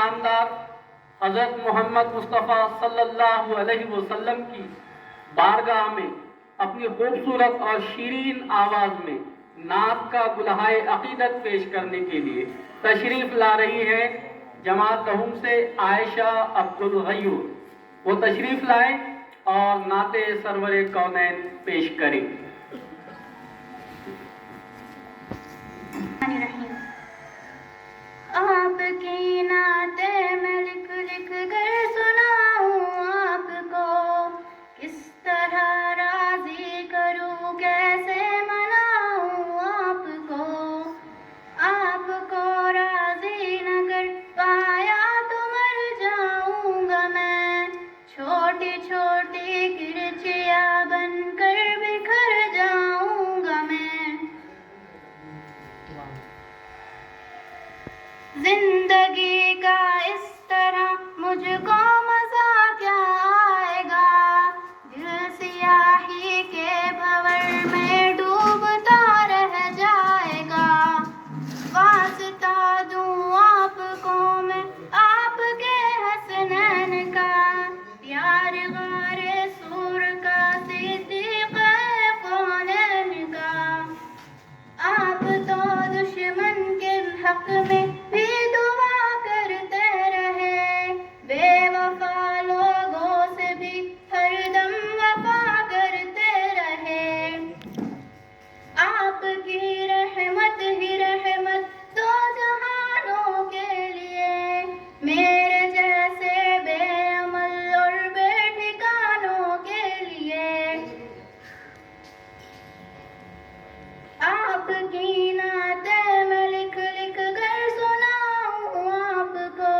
नामदार हजरत मोहम्मद मुस्तफ़ा सल्लल्लाहु अलैहि वसल्लम की बारगाह में अपनी खूबसूरत और शीरीन आवाज में नात का गुलहाए अकीदत पेश करने के लिए तशरीफ ला रही है जमात तहुम से आयशा अब्दुल गयूर। वो तशरीफ लाए और नाते सरवरे कौनैन पेश करें। आपकी नाते मैं लिख लिख कर सुनाऊं आपको, किस तरह राजी करूं कैसे मनाऊं आपको। आपको राजी न कर पाया तो मर जाऊंगा मैं, छोटी छोटी किरचिया बनकर बिखर जाऊंगा मैं। जिंदगी का इस तरह मुझको मजा क्या आएगा, दिल सियाही के भंवर में डूबता रह जाएगा। वास्ता दूं आपको मैं आपके हसनैन का, प्यार गारे सूर का सिद्दीक़ कौनैन का। आप तो दुश्मन के हक में भी दुआ करते रहे, बेवफा लोगों से भी हरदम वफा करते रहे। आपकी रहमत ही रहमत दो जहानों के लिए, मेरे जैसे बेअमल और बेठिकानों के लिए। आपकी नाते मैं लिख लिख कर सुनाऊं आपको,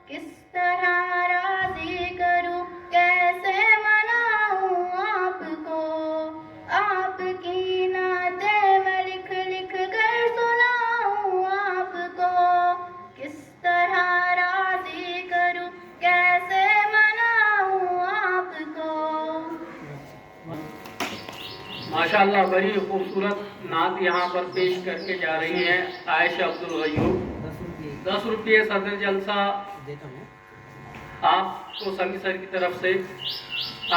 किस तरह राजी करूं कैसे मनाऊं आपको। आपकी नाते मैं लिख लिख कर सुनाऊं आपको, किस तरह राजी करूं कैसे मनाऊं आपको। माशाअल्लाह बड़ी खूबसूरत नात यहाँ पर पेश करके जा रही हैं आयशा अब्दुल गयूर। 10 रुपये सदर जलसा आपको समी सर की तरफ से।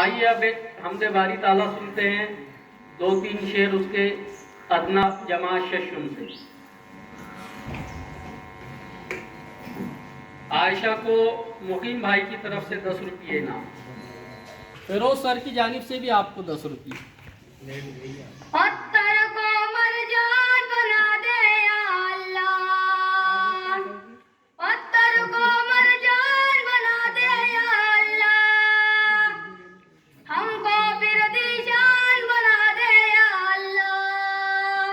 आइए अब एक हमदे बारी ताला सुनते हैं, 2-3 शेर उसके अदना जमा शशुम से। आयशा को मुकीम भाई की तरफ से 10 रुपये इनाम। फिरोज सर की जानिब से भी आपको 10 रुपये। पत्थर को मरजान बना दे या अल्लाह, पत्थर को मरजान बना दे या अल्लाह। हमको फिर दिशान बना दे या अल्लाह,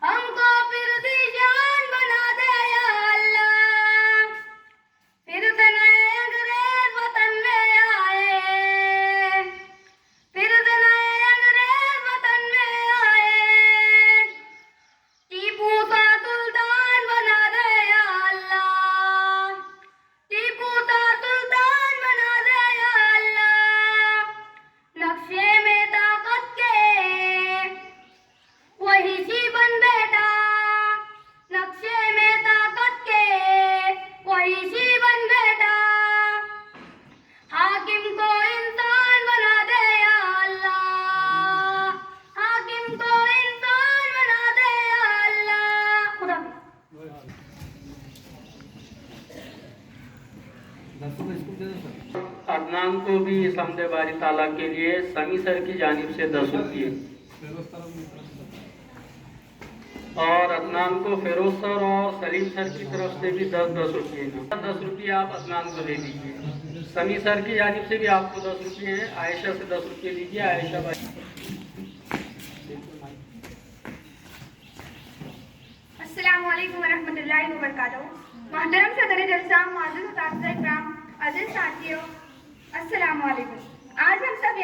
हमको फिर दिशान बना दे या अल्लाह। फिर से नए अंग्रेज वतन में आए, फिर से नए अंग्रेज वतन में आए। टीपू सा सुल्तान बना दे या अल्लाह, टीपू सा सुल्तान बना दे या अल्लाह। नक्शे में ताकत के वही शिवन बेटा, नक्शे में ताकत के वही शिवन बेटा। हाकिम को इंसान बना दे या अल्लाह, हाकिम को इंसान बना दे या अल्लाह। खुदा अदनान को भी इस हमदे बारी ताला के लिए समी सर की जानिब से 10 रुपये और अदनान को फिरोज सर और सलीम सर की तरफ से भी 10-10 रुपये। 10 रुपये आप अदनान को दे दीजिए। समी सर की जानिब से भी आपको 10 रुपये हैं। आयशा से 10 रुपये लीजिए। आयशा भाई। अस्सलामु अलैकुम वरहमतुल्लाहि वबरकातुहू। मोहतरम सदर जलसा, मुअज़्ज़ज़ उस्ताद इकराम, अज़ीज़ साथियों, अस्सलामु अलैकुम। आज हम सब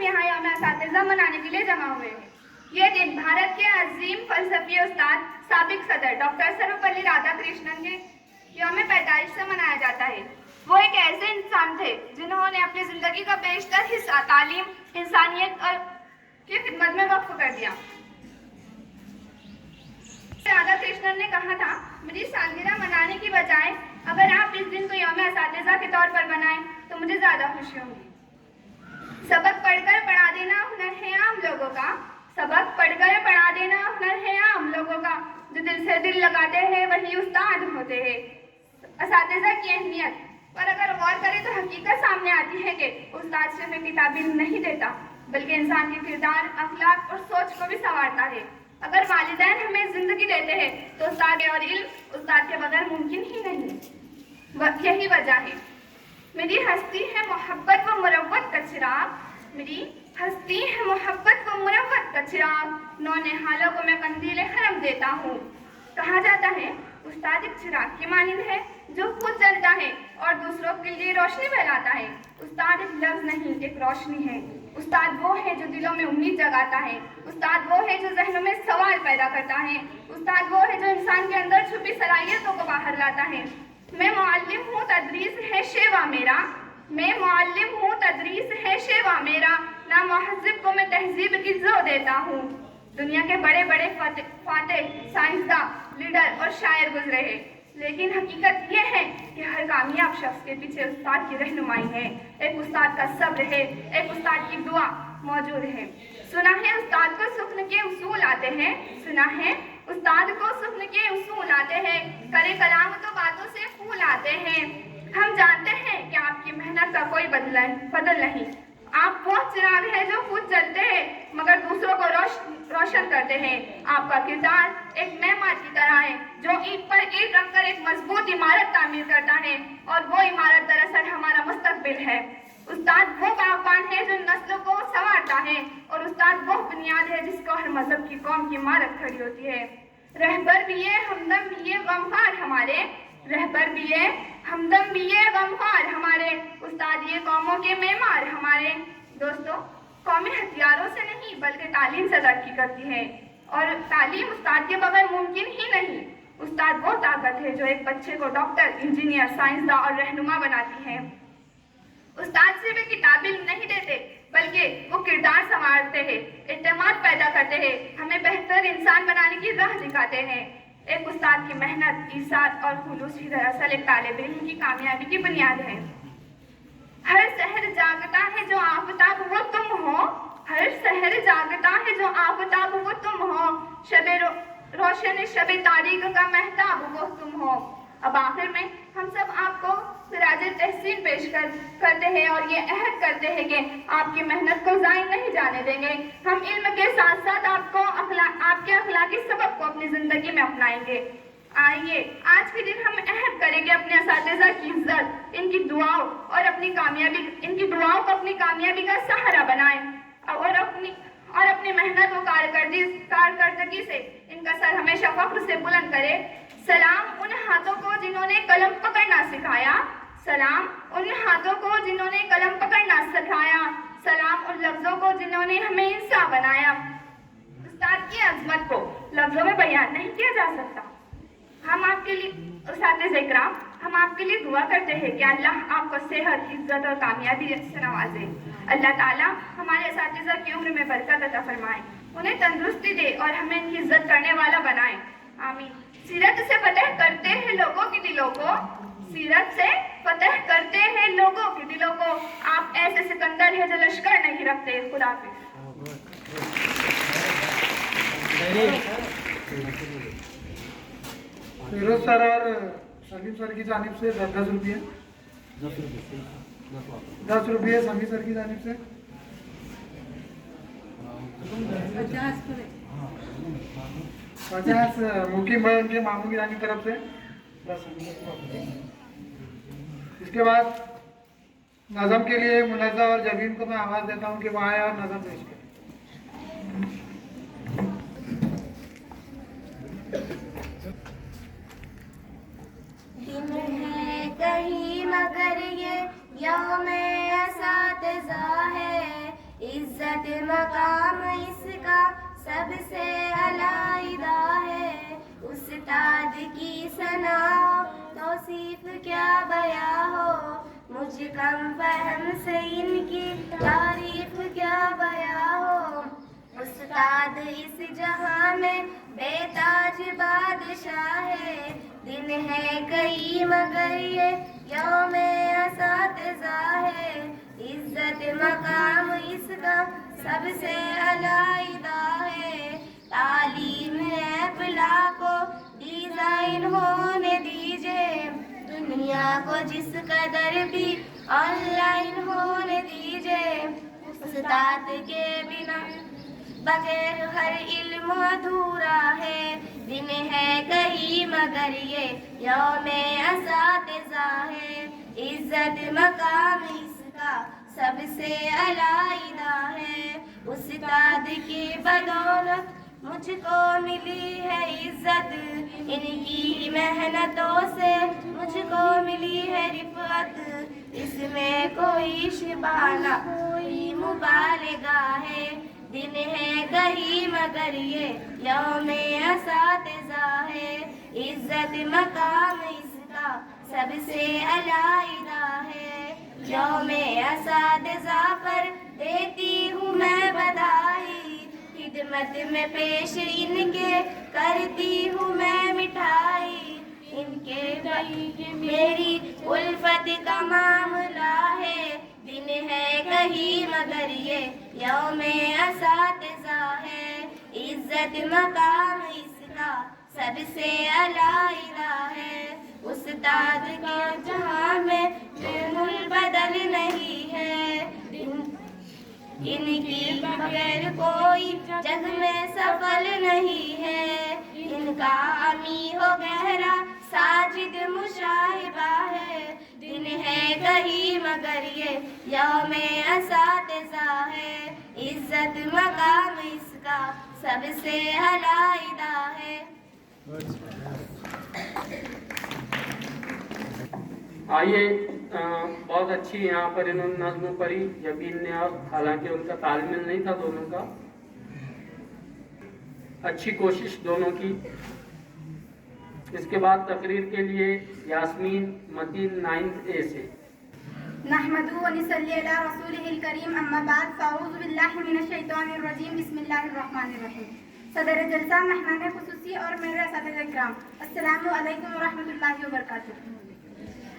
यहाँ यौम असातिज़ा मनाने के लिए जमा हुए हैं। ये दिन भारत के अजीम फलसफी उस्ताद साबिक सदर डॉक्टर सर्वपल्ली राधाकृष्णन के यौम पैदाइश से मनाया जाता है। वो एक ऐसे इंसान थे जिन्होंने अपनी जिंदगी का बेशतर हिस्सा तालीम, इंसानियत और की खिदमत में वक्फ कर दिया। राधाकृष्णन ने कहा था, मेरी सालगिरह मनाने की बजाय अगर आप इस दिन को यौम असातिज़ा के तौर पर मनाएं तो मुझे ज्यादा खुशी होगी। सबक पढ़कर पढ़ा देना हुनर है आम लोगों का, सबक पढ़कर पढ़ा देना हुनर है आम लोगों का, जो दिल से दिल लगाते हैं वही उस्ताद होते हैं। असातिज़ा की अहमियत पर अगर गौर करें तो हकीकत सामने आती है कि उस्ताद सिर्फ एक किताब इल्म नहीं देता बल्कि इंसान के किरदार, अखलाक और सोच को भी संवारता है। अगर वालिदैन हमें जिंदगी देते हैं तो उस्ताद और इल्म उस्ताद के बगैर मुमकिन ही नहीं। यही वजह है मेरी हस्ती है मोहब्बत व मुरव्वत का चिराग, मेरी हस्ती है मोहब्बत व मुरव्वत का चिराग, नौ निहालों को मैं कंदीले हरम देता हूँ। कहा जाता है उस्ताद एक चिराग की मानिंद है जो खुद जलता है और दूसरों के लिए रोशनी फैलाता है। उस्ताद एक लफ्ज नहीं, एक रोशनी है। उस्ताद वो है जो दिलों में उम्मीद जगाता है। उस्ताद वो है जो जहनों में सवाल पैदा करता है। उस्ताद वो है जो इंसान के अंदर छुपी सलाहियतों को बाहर लाता है। मैं मुअल्लिम हूँ, तदरीस है शेवा मेरा, मैं मुअल्लिम हूँ, तदरीस है शेवा मेरा, ना महज़िब को मैं तहजीब की जो देता हूँ। दुनिया के बड़े बड़े फातेह, साइंसदां, लीडर और शायर गुजरे हैं, लेकिन हकीकत यह है कि हर कामयाब शख्स के पीछे उस्ताद की रहनुमाई है, एक उस्ताद का सब्र है, एक उस्ताद की दुआ मौजूद है। सुना है उस्ताद को सुख्न के उसूल आते हैं, सुना है उस्ताद को सुख्न के उसूल आते हैं, करे कलाम तो बातों से फूल आते हैं। हम जानते हैं कि आपकी मेहनत का कोई बदल नहीं। आप वो चिराग है जो खुद जलते हैं मगर दूसरों को रोशन करते हैं। आपका किरदार एक मेहमान की तरह है जो ईंट पर ईंट रखकर एक मजबूत इमारत तामीर करता है, और वो इमारत दरअसल हमारा मुस्तकबिल है। उस्ताद वो बागबान है जो नस्लों को संवारता है, और उस्ताद वो बुनियाद है जिसको हर मजहब की कौम की इमारत खड़ी होती है। रहबर भी है, हमदम भी है, गमखार हमारे, रहबर भी है, हमदम भी है, गमखार हमारे, उस्ताद ये कौमों के मेमार हमारे। दोस्तों, कौमें हथियारों से नहीं बल्कि तालीम से तरक्की करती है, और तालीम उस्ताद के बगैर मुमकिन ही नहीं। उस्ताद वो ताकत है जो एक बच्चे को डॉक्टर, इंजीनियर, साइंसदान और रहनुमा बनाती है। उस्ताद सिर्फ एक किताब इल्म नहीं देते बल्कि वो किरदार संवारते हैं, इत्तेमाद पैदा करते हैं, हमें बेहतर इंसान बनाने की राह दिखाते हैं। एक उस्ताद की मेहनत, ईसात और खुलूस ही दरअसल एक तालिब इल्म की कामयाबी की बुनियाद है। हर शहर जागता है जो आफताब वो तुम हो, हर शहर जागता है जो आफताब वो तुम हो, शबे रोशन शबे तारीख का महताब वो तुम हो। अब आखिर में हम सब आपको सिराज तहसीन पेश करते हैं और ये अहद करते हैं कि आपकी मेहनत को ज़ाया नहीं जाने देंगे। हम इल्म के साथ साथ आपके अखलाकी सबक को अपनी ज़िंदगी में अपनाएंगे। आइए आज के दिन हम अहद करेंगे अपने असातिज़ा की इज्जत, इनकी दुआओं को अपनी कामयाबी का सहारा बनाएं, और अपनी मेहनत और कारकर्दगी से इनका सर हमेशा फख्र से बुलंद करे। सलाम उन हाथों को जिन्होंने कलम पकड़ना सिखाया, सलाम उन हाथों को जिन्होंने कलम पकड़ना सिखाया, सलाम उन लफ्जों को जिन्होंने हमें इंसान बनाया। उस्ताद की अजमत को लफ्जों में बयान नहीं किया जा सकता। हम आपके लिए उस्ताद-ए इकराम, हम आपके लिए दुआ करते हैं कि अल्लाह आपको सेहत, इज्जत और कामयाबी से नवाजे। अल्लाह ताला हमारे असातिज़ा की उम्र में बरकत अता फरमाए, उन्हें तंदुरुस्ती दे और हमें इनकी इज्जत करने वाला बनाए। आमीन। सीरत से फतह करते हैं लोगों के दिलों को, सीरत से फतह करते हैं लोगों के दिलों को। आप ऐसे सिकंदर हैं जो लश्कर नहीं रखते। खुदा हाफिज़। फिरोज सर और सलीम सर की जानिब से 10 रुपये, 10 रुपये समी सर की जानिब से, 50 मुकीम भाई उनके मामू की जानिब तरफ से 10 रुपये। इसके बाद नज़म के लिए मुनज़्ज़ा और जबीन को मैं आवाज़ देता हूँ कि वो आए और नज़म पेश करें। दिन है कहीं मगर ये यौमे असातिज़ा है, इज्जत मकाम इसका सब क्या बया हो, मुझ कम फहम से इनकी तारीफ क्या बया हो। उस्ताद इस जहां में बेताज बादशाह है, दिन है कई मगर ये यौमे असातिज़ा है। इज्जत मकाम इसका सबसे अलाइदा है, तालीम ऐपला को डिजाइन होने दीजिए, दुनिया को जिस कदर भी ऑनलाइन होने दीजिए। उस्ताद के बिना बगैर हर इल्म अधूरा है, दिन है कहीं मगर ये यौमे असातिज़ा है। इज्जत मकाम इसका सबसे अलाइदा है, उस्ताद की बदौलत मुझको मिली है इज्जत, इनकी मेहनतों से मुझको मिली है रिफ़अत। इसमें कोई शिबाना कोई मुबालगा है, दिन है कहीं मगर ये यौमे असातिज़ा है। इज्जत मकाम इसका सबसे अलाइदा है, यौमे असातिज़ा पर देती हूँ मैं बधाई, खिदमत में पेश इनके करती हूँ मैं मिठाई। इनके मेरी उल्फत का मामला है, दिन है कहीं मगर ये यौमे असातिज़ा है। इज्जत मकाम इसका सबसे अलाइदा है, उस्ताद के जहां में दिल बदल नहीं है, इनकी बगैर कोई जग में सफल नहीं है। इनका अमी हो गहरा साजिद मुशाहिबा है, दिन है कहीं मगर ये यौमे असातिज़ा है। इज्जत मकाम इसका सबसे अलाइदा है। आइए, बहुत अच्छी यहाँ पर इन्होंने नज़्म पढ़ी जबीन ने, और हालांकि उनका तालमेल नहीं था दोनों का, अच्छी कोशिश दोनों की। इसके बाद तकरीर के लिए यास्मीन मतीन 9th A से। नहमदुहु व नसल्ली अला रसूलिहिल करीम, अम्मा बाद, फ़अऊज़ु बिल्लाहि मिनश शैतानिर रजीम, बिस्मिल्लाहिर रहमानिर रहीम। सदर जलसा, मेहमान खुसूसी और मेरे असातिज़ा इकराम, अस्सलामु अलैकुम व रहमतुल्लाहि व बरकातुहू।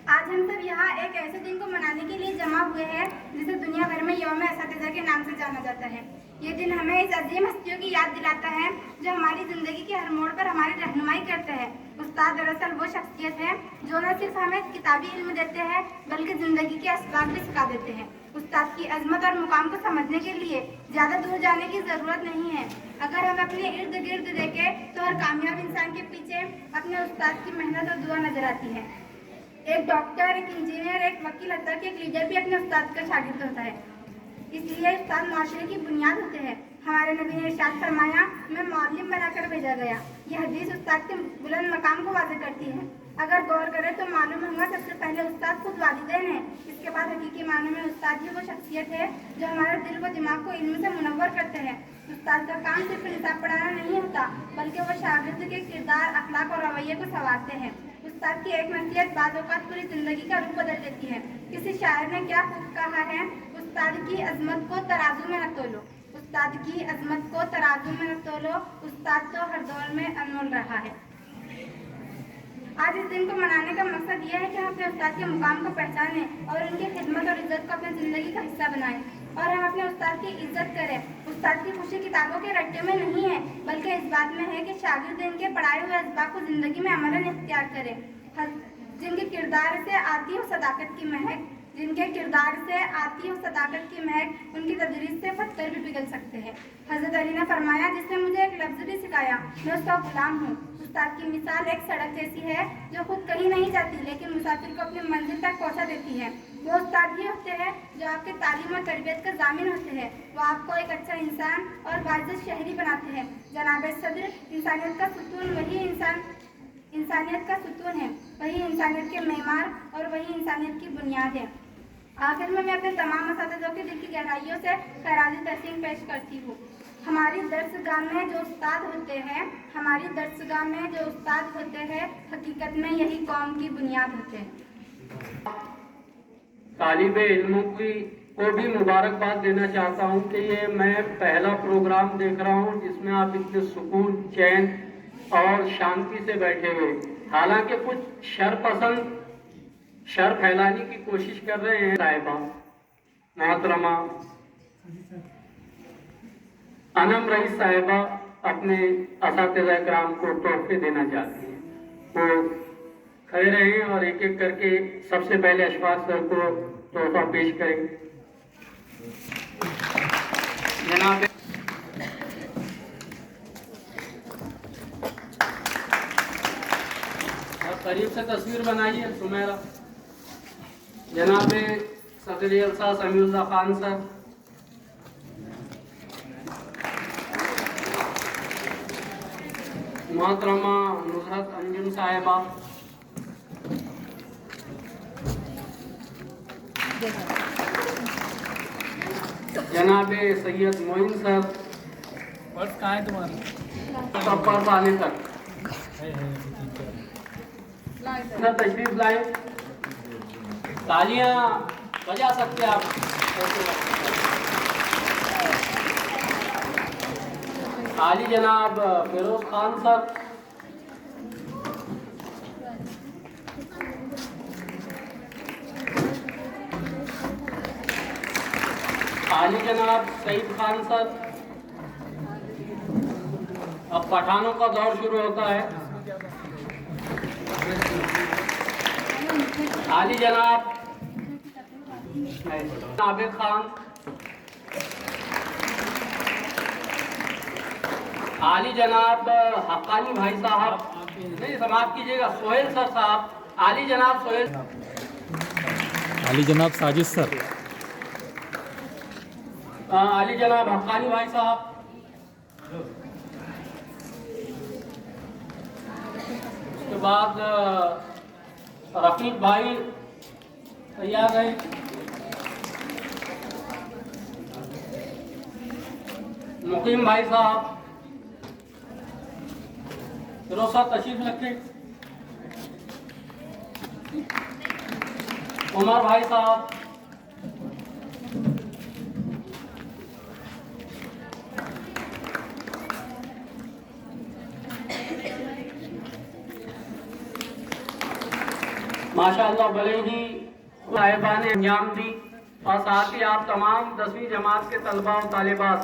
आज हम सब यहाँ एक ऐसे दिन को मनाने के लिए जमा हुए हैं जिसे दुनिया भर में यौम असातिज़ा के नाम से जाना जाता है। ये दिन हमें इस अजीम हस्तियों की याद दिलाता है जो हमारी ज़िंदगी के हर मोड़ पर हमारी रहनुमाई करते हैं। उस्ताद दरअसल वो शख्सियत है जो न सिर्फ हमें किताबी इल्म देते हैं बल्कि ज़िंदगी के असबाब भी सिखा देते हैं। उस्ताद की अजमत और मुकाम को समझने के लिए ज़्यादा दूर जाने की ज़रूरत नहीं है। अगर हम अपने इर्द गिर्द देखें तो हर कामयाब इंसान के पीछे अपने उस्ताद की मेहनत और दुआ नजर आती है। एक डॉक्टर, एक इंजीनियर, एक वकील, हत्ता कि एक लीडर भी अपने उस्ताद का शागिर्द होता है। इसलिए उस्ताद माशरे की बुनियाद होते हैं। हमारे नबी ने इरशाद फरमाया, मैं मौलिम बनाकर भेजा गया। यह हदीस उस्ताद के बुलंद मकाम को वाज़ेह करती है। अगर गौर करें तो मालूम होगा सबसे पहले उस्ताद खुद वालिदैन है। इसके बाद हकीकी मानों में उस्ताद ही वो शख्सियत है जो हमारे दिल व दिमाग को इल्म से मुनव्वर करते हैं। उस्ताद का काम सिर्फ निसाब पढ़ाना नहीं होता बल्कि वो शागिर्द के किरदार, अखलाक और रवैये को संवारते हैं। उस्ताद की एक नसीहत बाज़ औक़ात पूरी ज़िंदगी का रूप बदल देती है। किसी शायर ने क्या खूब कहा है, उस्ताद की अजमत को तराजू में न तोलो, उस्ताद की अजमत को तराजू में न तोलो, उस्ताद तो हर दौर में अनमोल रहा है। आज इस दिन को मनाने का मकसद यह है कि हम अपने उस्ताद के मुकाम को पहचानें और उनकी खिदमत और इज्जत को अपनी ज़िंदगी का हिस्सा बनाएं और हम अपने उस्ताद की इज्जत करें। उस्ताद की खुशी किताबों के रट्टे में नहीं है बल्कि इस बात में है कि शागिर्द इनके पढ़ाए हुए असबाब को ज़िंदगी में अमलन इख्तियार करें। जिनके किरदार से आती हो सदाकत की महक, जिनके किरदार से आती हो सदाकत की महक, उनकी तदरीस से पत्थर भी पिघल सकते हैं। हज़रत अली ने फरमाया, जिसने मुझे एक लफ्ज़ भी सिखाया मैं उसका गुलाम हूँ। उस्ताद की मिसाल एक सड़क जैसी है जो खुद कहीं नहीं जाती लेकिन मुसाफिर को अपनी मंजिल तक पहुँचा देती है। वो उस्ताद ही होते हैं जो आपके तालीम और तरबियत का ज़ामिन होते हैं। वो आपको एक अच्छा इंसान और बाइज़्ज़त शहरी बनाते हैं। जनाब सदर, इंसानियत का सुतून वही इंसानियत का सुतून है, वही इंसानियत के मेमार और वही इंसानियत की बुनियाद है। आखिर में मैं अपने तमाम असातिज़ों के दिल की गहराइयों से खराजी तहसीन पेश करती हूँ। हमारी दर्सगाह में जो उस्ताद होते हैं हकीकत में यही कौम की बुनियाद होते हैं। तालिबे इल्मों को भी मुबारकबाद देना चाहता हूँ कि ये मैं पहला प्रोग्राम देख रहा हूँ जिसमें आप इतने सुकून, चैन और शांति से बैठे हुए। हालांकि कुछ शर फैलाने की कोशिश कर रहे हैं। साहिबा मोहतरमा अनम रईस साहिबा अपने असातिज़ा इकराम को तोहफे देना चाहती हैं। वो खड़े रहें और एक एक करके सबसे पहले अशफाक सर को तोहफा पेश करें। जनाब करीब से तस्वीर बनाइए सुमेरा। जनाब सदर जलसा समीउल्लाह खान सर, मोहतरमा नुसरत अंजुम साहिबा, जनाब सैयद मोइन सर, पर्स कहाँ है तुम्हारा? सब पर आने तक तशरीफ लाए। तालियां बजा सकते आप। आली जनाब फिरोज खान सर, आली जनाब सईद खान सर। अब पठानों का दौर शुरू होता है। आली जनाब आबिद खान, आली जनाब हक्कानी भाई साहब, नहीं समाप्त कीजिएगा, सोहेल सर साहब, आली जनाब सोहेल, अली जनाब साजिद सर, आली जनाब हक्कानी भाई साहब, उसके बाद रफीक भाई तैयार है। मुकीम भाई साहब, फिरोसा तशरीफ रखें। उमर भाई साहब, माशाअल्लाह भले ही साहिबा ने अंजाम दी। और साथ ही आप तमाम 10वीं जमात के तलबा और तालिबात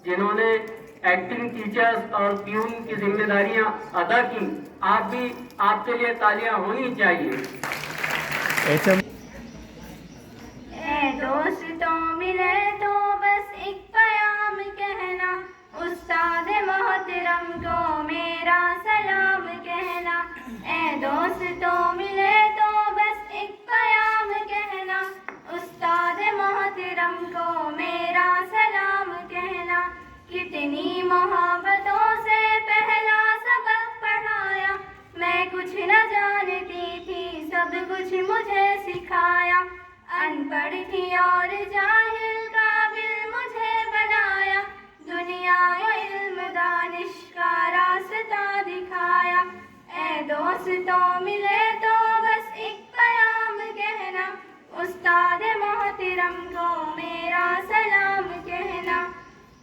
जिन्होंने एक्टिंग टीचर्स और प्यून की जिम्मेदारियां अदा की, आप भी, आपके लिए तालियां होनी चाहिए। दोस्तों मिले तो बस एक प्याम कहना, उस्ताद मोहतरम को मेरा सलाम कहना। दोस्तों मिले तो बस एक प्याम कहना, उस्ताद मोहतरम को मेरा सलाम कहना। कितनी मोहब्बतों से पहला सबक पढ़ाया, मैं कुछ न जानती थी सब कुछ मुझे सिखाया। अनपढ़ थी और जाहिल काबिल मुझे बनाया, दुनिया इल्म दानिश का रास्ता दिखाया। दोस्तों मिले तो बस एक प्याम कहना, उस्ताद मोहतरम को मेरा सलाम कहना।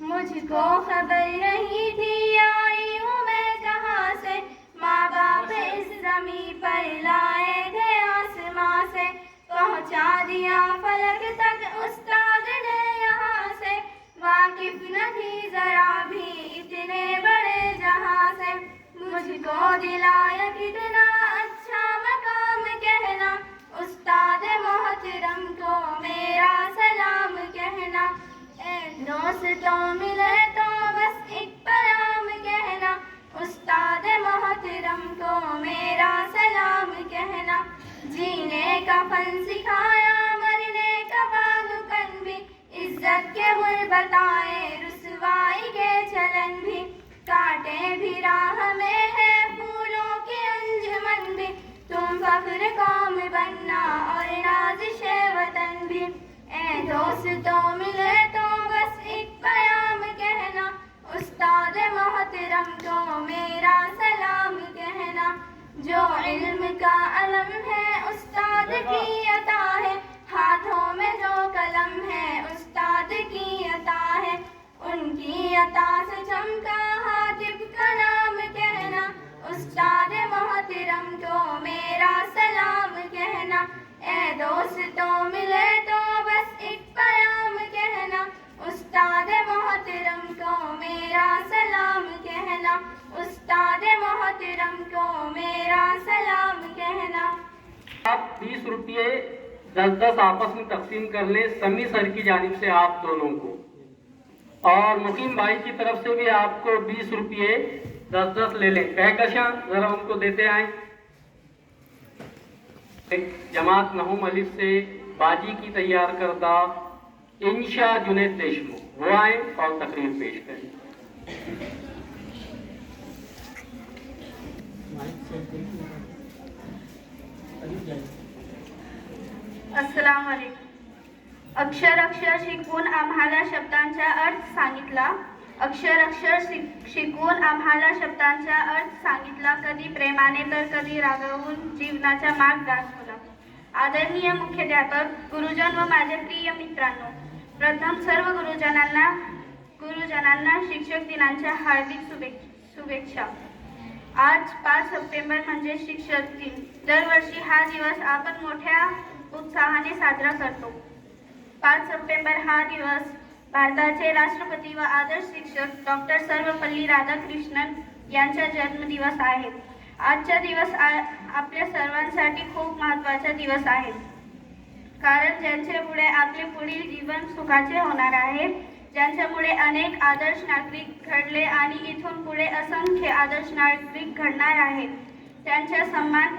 मुझको खबर नहीं थी आई हूँ मैं कहाँ से, माँ बाप इस ज़मीं पर लाए थे आसमां से। पहुँचा दिया फलक तक उस्ताद ने यहाँ से, वाकिफ न थी जरा भी इतने बड़े जहाँ से। मुझको दिलाया कितना अच्छा मकाम कहना, उस्ताद मोहतरम को मेरा सलाम कहना। दोस्तों मिले तो बस एक प्याम कहना, उस्ताद मोहतरम को मेरा सलाम कहना। जीने का फन सिखाया, मरने का बालुकन भी, इज्जत के गुल बताए, रुसवाई के चलन भी। कांटे भी राह में है, फूलों के अंजुमन भी, तुम फख्र कौम बनना और नाज़िशे वतन भी। दोस्तों मिले तो बस एक प्याम कहना, उस्ताद मोहतरम को मेरा सलाम कहना। जो इल्म का अलम है उस्ताद की अता है, हाथों में जो कलम है उस्ताद की अता है, उनकी अता से चमका हातिब का नाम कहना, उस्ताद मोहतरम को मेरा सलाम कहना, ए दोस्तों मिले तो बस एक प्याम कहना, उस्ताद मोहतरम को मेरा सलाम कहना, उस्ताद मोहतरम को मेरा सलाम कहना। आप 20 रुपये 10-10 आपस में तकसीम कर लें, समी सर की जानिब से आप दोनों को, और मुकीम भाई की तरफ से भी आपको 20 रुपये 10-10 ले लें। कहकशां जरा उनको देते आए। जमात नहुम अलिफ से बाजी की तैयार करदा इंशा जुनैद देशमुख, वो आए और तकरीर पेश करें। अस्सलाम वालेकुम। अक्षर अक्षर शिकवून आम्हाला शब्दांचा अर्थ सांगितला, अक्षर अक्षर शिकवून आम्हाला शब्दांचा अर्थ सांगितला, कधी प्रेमाने तर कधी रागावून जीवनाचा मार्ग दाखवला। आदरणीय मुख्याध्यापक, गुरुजन व माझे प्रिय मित्रांनो, प्रथम सर्व गुरुजनांना शिक्षक दिनाच्या हार्दिक शुभेच्छा। आज 5 सप्टेंबर म्हणजे शिक्षक दिन। दरवर्षी हा दिवस आपण मोठ्या उत्साहाने साजरा करतो। 5 सप्टेंबर हा दिवस भारताचे राष्ट्रपती व आदर्श शिक्षक डॉक्टर सर्वपल्ली राधाकृष्णन यांचा जन्मदिवस आहे। आजचा दिवस आपल्या सर्वांसाठी खूप महत्त्वाचा दिवस आहे, कारण ज्यांच्यामुळे आपले पुढील जीवन सुखाचे होणार आहे, ज्यांच्यामुळे अनेक आदर्श नागरिक घडले आणि इथून पुढे असंख्य आदर्श नागरिक घडणार आहेत, त्यांचा सन्मान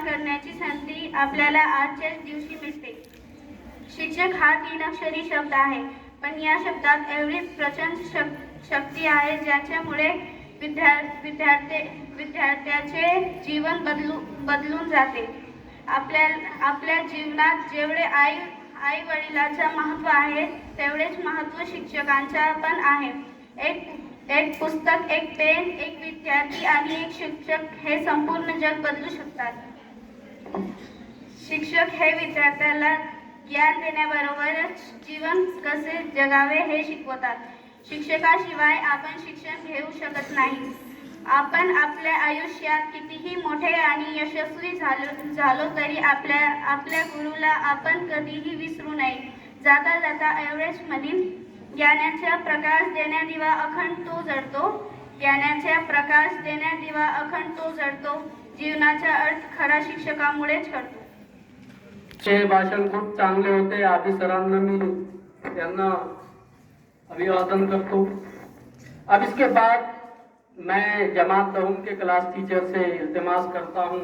करण्याची संधी आपल्याला आजच्याच दिवशी मिळते। शिक्षक हा 3 अक्षरी शब्द आहे, पण या शब्दात एवढी प्रचंड शक्ती आहे ज्याच्यामुळे विद्यार्थ्याचे जीवन बदलून जाते। आपल्या जीवनात जेवढे आई वडिलांचे महत्त्व आहे, तेवढेच महत्त्व शिक्षकांचा पण आहे। एक पुस्तक, एक पेन, एक विद्यार्थी आणि एक शिक्षक हे संपूर्ण जग बदलू शकतात। शिक्षक हे विद्यार्थ्याला ज्ञान देण्याबरोबरच जीवन कसे जगावे हे शिकवतात। शिक्षकाशिवाय आपण शिक्षण घेऊ शकत नाही। आपण आपल्या आयुष्यात कितीही मोठे आणि यशस्वी झालो तरी आपल्या गुरुला आपण कधीही विसरू नये। जाता जाता एवढेच म्हणीन, ज्ञानाचा प्रकाश देण्या दिवा अखंड तो जळतो, ज्ञानाचा प्रकाश देण्या दिवा अखंड तो जळतो, जीवनाचा अर्थ खरा शिक्षकामुळेच घडतो। हे भाषण खूप चांगले होते। आधी सरांना मी त्यांना अभिवादन करतो। अब इसके बाद मैं जमात नहुम के क्लास टीचर से इल्तिमास करता हूँ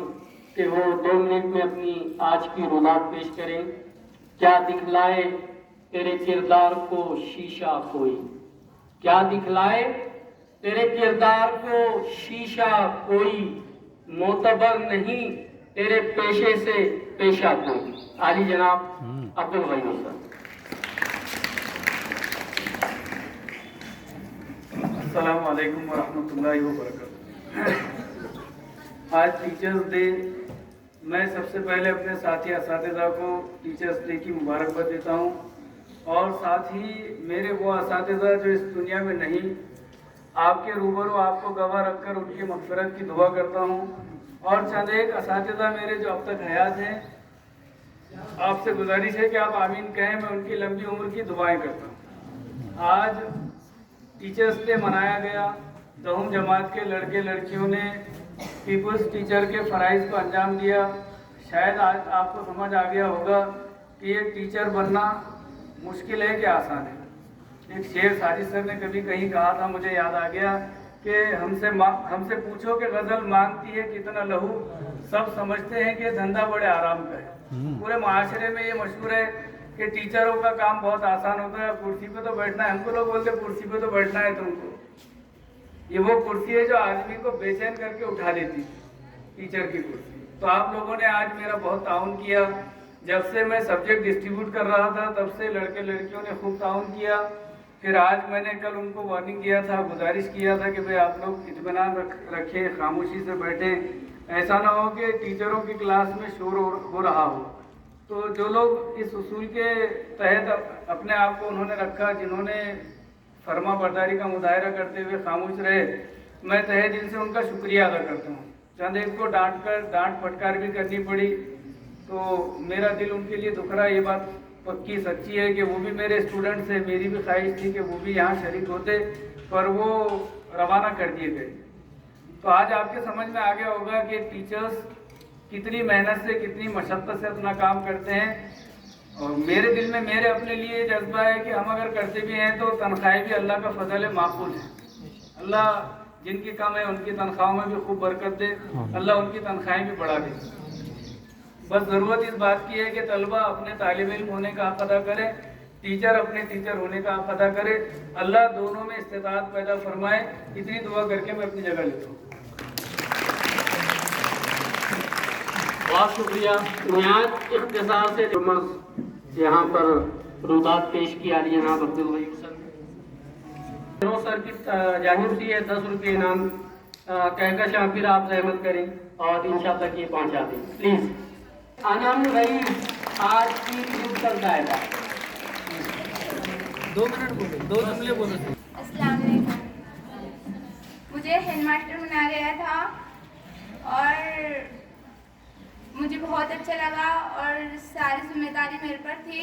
कि वो 2 मिनट में अपनी आज की रुदात पेश करें। क्या दिखलाए तेरे किरदार को शीशा कोई, क्या दिखलाए तेरे किरदार को शीशा कोई, मोतबर नहीं तेरे पेशे से पेशा कोई। आली जनाब अब्दुल गनी सर। अस्सलाम वालेकुम वरहमतुल्लाहि वबरकातुहू। आज टीचर्स डे। मैं सबसे पहले अपने साथी असातिज़ा को टीचर्स डे की मुबारकबाद देता हूँ, और साथ ही मेरे वो असातिज़ा जो इस दुनिया में नहीं, आपके रूबरू आपको गवाह रखकर उनकी मग़फ़िरत की दुआ करता हूँ। और चंद एक असातिज़ा मेरे जो अब तक हयात हैं, आपसे गुजारिश है कि आप आमीन कहें, मैं उनकी लंबी उम्र की दुआएं करता हूँ। आज टीचर्स डे मनाया गया। नहुम जमात के लड़के लड़कियों ने पीपल्स टीचर के फ़राइज़ को अंजाम दिया। शायद आज आपको समझ आ गया होगा कि ये टीचर बनना मुश्किल है कि आसान है। एक शेर साजिद सर ने कभी कहीं कहा था, मुझे याद आ गया कि हमसे पूछो कि गज़ल मांगती है कितना लहू, सब समझते हैं कि ये धंधा बड़े आराम का है। पूरे माशरे में ये मशहूर है कि टीचरों का काम बहुत आसान होता है, कुर्सी पे तो बैठना है। हमको लोग बोलते कुर्सी पे तो बैठना है तुमको। ये वो कुर्सी है जो आदमी को बेचैन करके उठा देती, टीचर की कुर्सी। तो आप लोगों ने आज मेरा बहुत ताउन किया। जब से मैं सब्जेक्ट डिस्ट्रीब्यूट कर रहा था, तब से लड़के लड़कियों ने खूब ताउन किया। फिर आज मैंने कल उनको वार्निंग किया था, गुजारिश किया था कि भाई आप लोग इत्मीनान रखें, खामोशी से बैठें, ऐसा ना हो कि टीचरों की क्लास में शोर हो रहा हो। तो जो लोग इस उसूल के तहत अपने आप को उन्होंने रखा, जिन्होंने फर्मा बरदारी का मुजाहरा करते हुए खामोश रहे, मैं तहे दिल से उनका शुक्रिया अदा करता हूँ। चंद एक को डांट फटकार भी करनी पड़ी, तो मेरा दिल उनके लिए दुख रहा। ये बात पक्की सच्ची है कि वो भी मेरे स्टूडेंट्स हैं, मेरी भी ख्वाहिश थी कि वो भी यहाँ शरीक होते, पर वो रवाना कर दिए गए। तो आज आपके समझ में आ गया होगा कि टीचर्स कितनी मेहनत से, कितनी मशक्क़त से अपना काम करते हैं। और मेरे दिल में मेरे अपने लिए जज्बा है कि हम अगर करते भी हैं तो तनख्वाहें भी अल्लाह का फजल है, माकूल है। अल्लाह जिनकी कम है उनकी तनख्वाहों में भी खूब बरकत दे, अल्लाह उनकी तनख्वाहें भी बढ़ा दे। बस ज़रूरत इस बात की है कि तलबा अपने तालिब इल्म होने का हक़ अदा करें, टीचर अपने टीचर होने का हक़ अदा करे। अल्लाह दोनों में इस्तिताअत पैदा फरमाए। इतनी दुआ करके मैं अपनी जगह लेता हूँ। बहुत शुक्रिया। नहायत इख्तिसार से यहाँ पर रुदात पेश किया जनाब अब्दुल वहीद सर की जानिब से ये 10 रुपये इनाम कहकर शाह फिर आप जहमत करें और इंशाअल्लाह ये पहुँचा दें प्लीज़। अनम रईस आज की ग्रुप चल जाएगा। 2 मिनट बोलो, 2 जुमले बोलो। अस्सलाम वालेकुम। मुझे हेडमास्टर बना गया था और मुझे बहुत अच्छा लगा और सारी जिम्मेदारी मेरे पर थी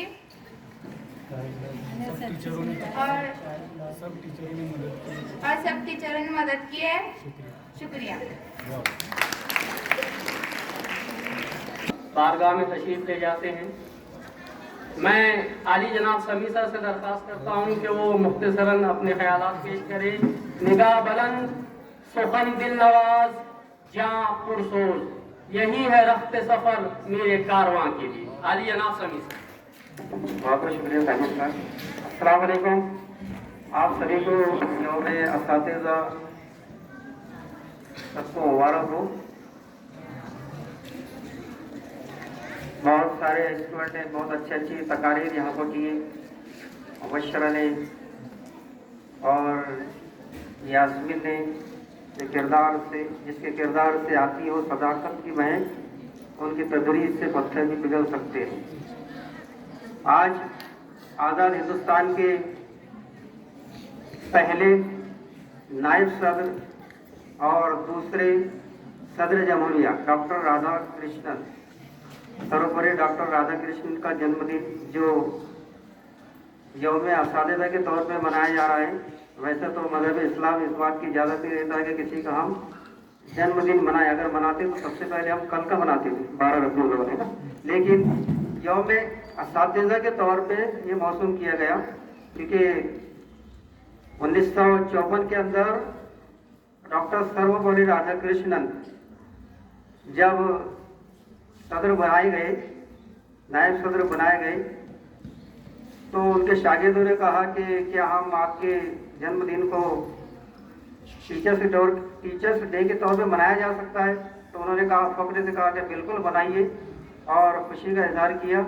और सब टीचरों ने मदद की है। शुक्रिया। बारगाह में तशरीफ ले जाते हैं। मैं आली जनाब समी सर से दरख्वास्त करता हूँ कि वो मुख्तसरन अपने ख्यालात पेश करें। निगाह बुलंद, सुखन दिल नवाज, जाँ पुरसोज, यही है रफ्ते सफ़र मेरे कारवां के लिए। आली जनाब समी सर। बहुत बहुत शुक्रिया साहिब साहब। अस्सलाम वालेकुम। आप सभी को यौम असातिज़ा सबको मुबारक हो। बहुत सारे स्टूडेंट ने बहुत अच्छी तकारीर यहाँ पर की। मुबशरा ने और यास्मीन ने जिसके किरदार से आती हो सदाकत की महक, उनकी तदरीस से पत्थर भी पिघल सकते हैं। आज आज़ाद हिंदुस्तान के पहले नायब सदर और दूसरे सदर जमहूरिया डॉक्टर राधाकृष्णन, सर्वोपरि डॉक्टर राधाकृष्णन का जन्मदिन जो यौम असातिज़ा के तौर पे मनाया जा रहा है। वैसे तो मज़हब इस्लाम इस बात की इजाज़त नहीं देता है कि किसी का हम जन्मदिन मनाएं। अगर मनाते तो सबसे पहले हम कल का मनाते थे 12 रबीउल अव्वल, है ना। लेकिन यौम असातिज़ा के तौर पे ये मौसूम किया गया क्योंकि 1954 के अंदर डॉक्टर सर्वपल्ली राधाकृष्णन जब सदर बनाए गए, नायब सदर बनाए गए, तो उनके शागिर्दों ने कहा कि क्या हम आपके जन्मदिन को टीचर्स डे के तौर पे मनाया जा सकता है। तो उन्होंने कहा, फख्र से कहा कि बिल्कुल बनाइए और खुशी का इजहार किया।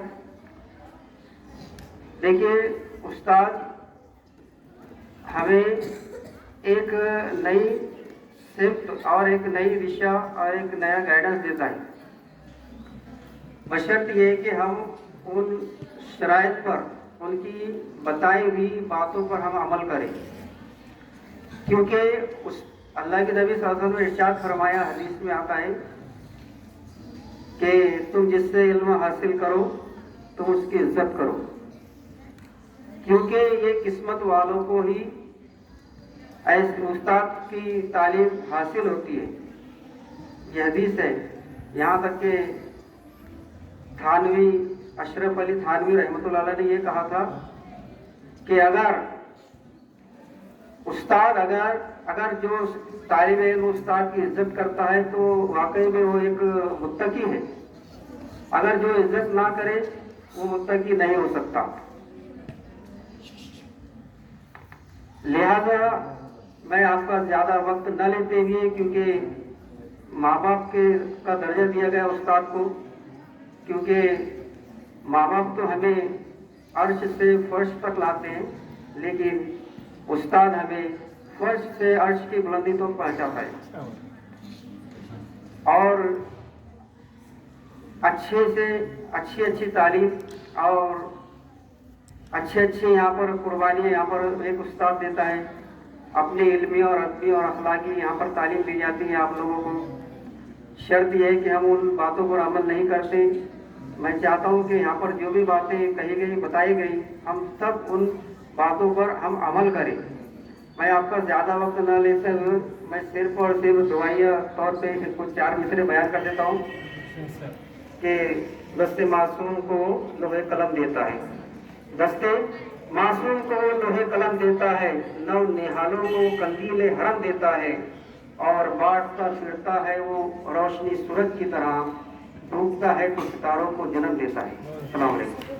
देखिए उस्ताद हमें एक नई सिफ्त और एक नई दिशा और एक नया गाइडेंस देता है, बशर्त ये कि हम उन शराइत पर, उनकी बताई हुई बातों पर हम अमल करें। क्योंकि उस अल्लाह के नबी सल्लल्लाहु अलैहि वसल्लम ने इरशाद फरमाया, हदीस में आता है कि तुम जिससे इल्म हासिल करो तुम उसकी इज्जत करो, क्योंकि ये किस्मत वालों को ही ऐसे उस्ताद की तालीम हासिल होती है। ये हदीस है। यहाँ तक कि थानवी, अशरफ अली थानवी रहमतुल्लाह अलैह ने ये कहा था कि अगर उस्ताद अगर जो तालिब इल्म उस्ताद की इज्जत करता है तो वाकई में वो एक मुत्तकी है। अगर जो इज्जत ना करे वो मुत्तकी नहीं हो सकता। लिहाजा मैं आपका ज़्यादा वक्त न लेते हुए, क्योंकि माँ बाप का दर्जा दिया गया उस्ताद को, क्योंकि माँ बाप तो हमें अर्श से फर्श तक लाते हैं, लेकिन उस्ताद हमें फर्श से अर्श की बुलंदी तो पहुंचाता है और अच्छी तालीम और अच्छी यहाँ पर कुर्बानी यहाँ पर एक उस्ताद देता है। अपनी इल्मी और अदबी और अखलाकी यहाँ पर तालीम दी जाती है आप लोगों को। शर्त यह है कि हम उन बातों पर अमल नहीं करते। मैं चाहता हूँ कि यहाँ पर जो भी बातें कही गई बताई गई हम सब उन बातों पर हम अमल करें। मैं आपका ज़्यादा वक्त न लेते हुए मैं सिर्फ और सिर्फ दुआइया तौर पे कुछ 4 मिसरे बयान कर देता हूँ कि दस्ते मासूम को लोहे कलम देता है, दस्ते मासूम को लोहे कलम देता है, नव निहालों को कंदीले हरम देता है और बांटता फिरता है वो रोशनी सूरज की तरह, डूबता है तो सितारों को जन्म देता है। अस्सलाम वालेकुम।